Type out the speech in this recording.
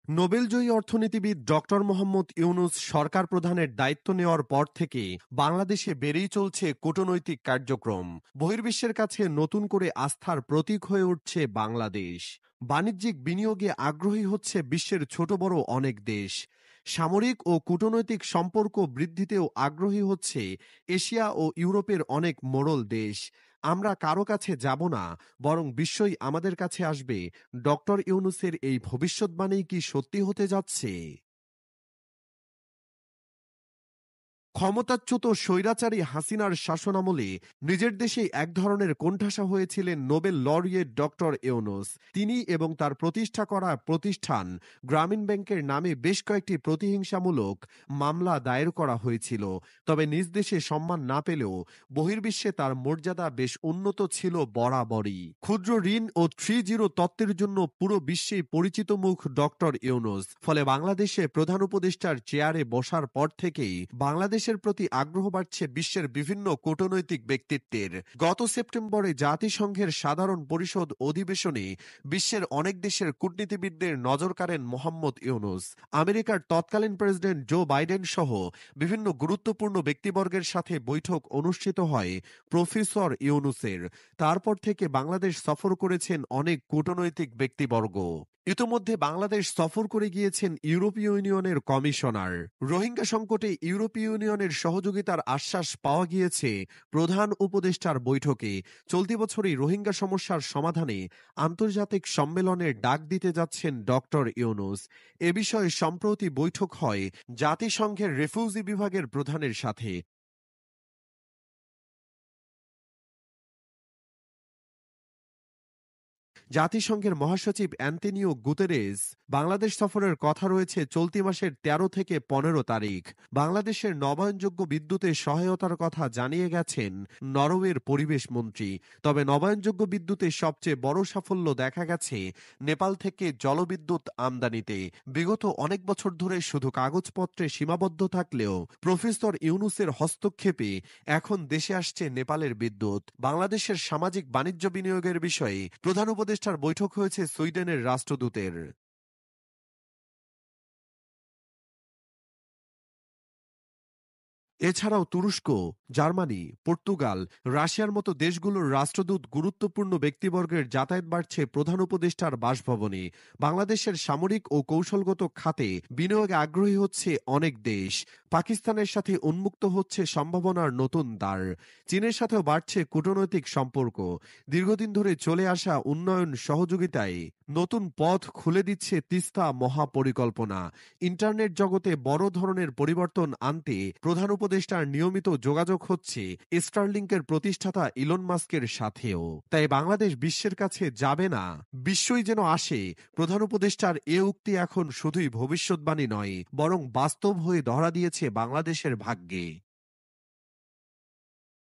নোবেলজয়ী অর্থনীতিবিদ ডক্টর মোহাম্মদ ইউনূস সরকার প্রধানের দায়িত্ব নেওয়ার পর থেকে বাংলাদেশে বেড়েই চলছে কূটনৈতিক কার্যক্রম। বহির্বিশ্বের কাছে নতুন করে আস্থার প্রতীক হয়ে উঠছে বাংলাদেশ। বাণিজ্যিক বিনিয়োগে আগ্রহী হচ্ছে বিশ্বের ছোট বড় অনেক দেশ। সামরিক ও কূটনৈতিক সম্পর্ক বৃদ্ধিতেও আগ্রহী হচ্ছে এশিয়া ও ইউরোপের অনেক মোড়ল দেশ। আমরা কারো কাছে যাব না, বরং বিশ্বই আমাদের কাছে আসবে। ডক্টর ইউনূসের এই ভবিষ্যদ্বাণী কি সত্যি হতে যাচ্ছে? ক্ষমতাচ্যুত স্বৈরাচারী হাসিনার শাসনামলে নিজের দেশেই এক ধরনের কোণঠাসা হয়েছিলেন নোবেল লরিয়েট ডক্টর ইউনূস। তিনি এবং তার প্রতিষ্ঠা করা প্রতিষ্ঠান গ্রামীণ ব্যাংকের নামে বেশ কয়েকটি প্রতিহিংসামূলক মামলা দায়ের করা হয়েছিল। তবে নিজ দেশে সম্মান না পেলেও বহির্বিশ্বে তার মর্যাদা বেশ উন্নত ছিল বরাবরই। ক্ষুদ্র ঋণ ও 3-0 তত্ত্বের জন্য পুরো বিশ্বেই পরিচিত মুখ ডক্টর ইউনূস। ফলে বাংলাদেশে প্রধান উপদেষ্টার চেয়ারে বসার পর থেকেই বাংলাদেশের প্রতি আগ্রহ বাড়ছে বিশ্বের বিভিন্ন কূটনৈতিক ব্যক্তিত্বের। গত সেপ্টেম্বরে জাতিসংঘের সাধারণ পরিষদ অধিবেশনে বিশ্বের অনেক দেশের কূটনীতিবিদদের নজর কাড়েন মোহাম্মদ ইউনূস। আমেরিকার তৎকালীন প্রেসিডেন্ট জো বাইডেন সহ বিভিন্ন গুরুত্বপূর্ণ ব্যক্তিবর্গের সাথে বৈঠক অনুষ্ঠিত হয় প্রফেসর ইউনূসের। তারপর থেকে বাংলাদেশ সফর করেছেন অনেক কূটনৈতিক ব্যক্তিবর্গ। ইতোমধ্যে বাংলাদেশ সফর করে গিয়েছেন ইউরোপীয় ইউনিয়নের কমিশনার। রোহিঙ্গা সংকটে ইউরোপীয় ইউনিয়নের সহযোগিতার আশ্বাস পাওয়া গিয়েছে প্রধান উপদেষ্টার বৈঠকে। চলতি বছরই রোহিঙ্গা সমস্যার সমাধানে আন্তর্জাতিক সম্মেলনের ডাক দিতে যাচ্ছেন ডক্টর ইউনূস। এ বিষয়ে সম্প্রতি বৈঠক হয় জাতিসংঘের রেফিউজি বিভাগের প্রধানের সাথে। জাতিসংঘের মহাসচিব অ্যান্তোনিও গুতেরেস বাংলাদেশ সফরের কথা রয়েছে চলতি মাসের ১৩ থেকে ১৫ তারিখ। বাংলাদেশের নবায়নযোগ্য বিদ্যুতের সহায়তার কথা জানিয়ে গেছেন নরওয়ের পরিবেশ মন্ত্রী। তবে নবায়নযোগ্য বিদ্যুতের সবচেয়ে বড় সাফল্য দেখা গেছে নেপাল থেকে জলবিদ্যুৎ আমদানিতে। বিগত অনেক বছর ধরে শুধু কাগজপত্রে সীমাবদ্ধ থাকলেও প্রফেসর ইউনূসের হস্তক্ষেপে এখন দেশে আসছে নেপালের বিদ্যুৎ। বাংলাদেশের সামাজিক বাণিজ্য বিনিয়োগের বিষয়ে প্রধান উপদেষ্টার বৈঠক হয়েছে সুইডেনের রাষ্ট্রদূতের। এছাড়াও তুরস্ক, জার্মানি, পর্তুগাল, রাশিয়ার মতো দেশগুলোর রাষ্ট্রদূত গুরুত্বপূর্ণ ব্যক্তিবর্গের যাতায়াত বাড়ছে প্রধান উপদেষ্টার বাসভবনে। বাংলাদেশের সামরিক ও কৌশলগত খাতে বিনিয়োগে আগ্রহী হচ্ছে অনেক দেশ। পাকিস্তানের সাথে উন্মুক্ত হচ্ছে সম্ভাবনার নতুন দ্বার। চীনের সাথেও বাড়ছে কূটনৈতিক সম্পর্ক। দীর্ঘদিন ধরে চলে আসা উন্নয়ন সহযোগিতায় নতুন পথ খুলে দিচ্ছে তিস্তা মহাপরিকল্পনা। ইন্টারনেট জগতে বড় ধরনের পরিবর্তন আনতে প্রধান উপদেষ্টার নিয়মিত যোগাযোগ হচ্ছে স্টারলিংকের প্রতিষ্ঠাতা ইলন মাস্কের সাথেও। তাই বাংলাদেশ বিশ্বের কাছে যাবে না, বিশ্বই যেন আসে। প্রধান উপদেষ্টার এ উক্তি এখন শুধুই ভবিষ্যদ্বাণী নয়, বরং বাস্তব হয়ে ধরা দিয়েছে বাংলাদেশের ভাগ্যে।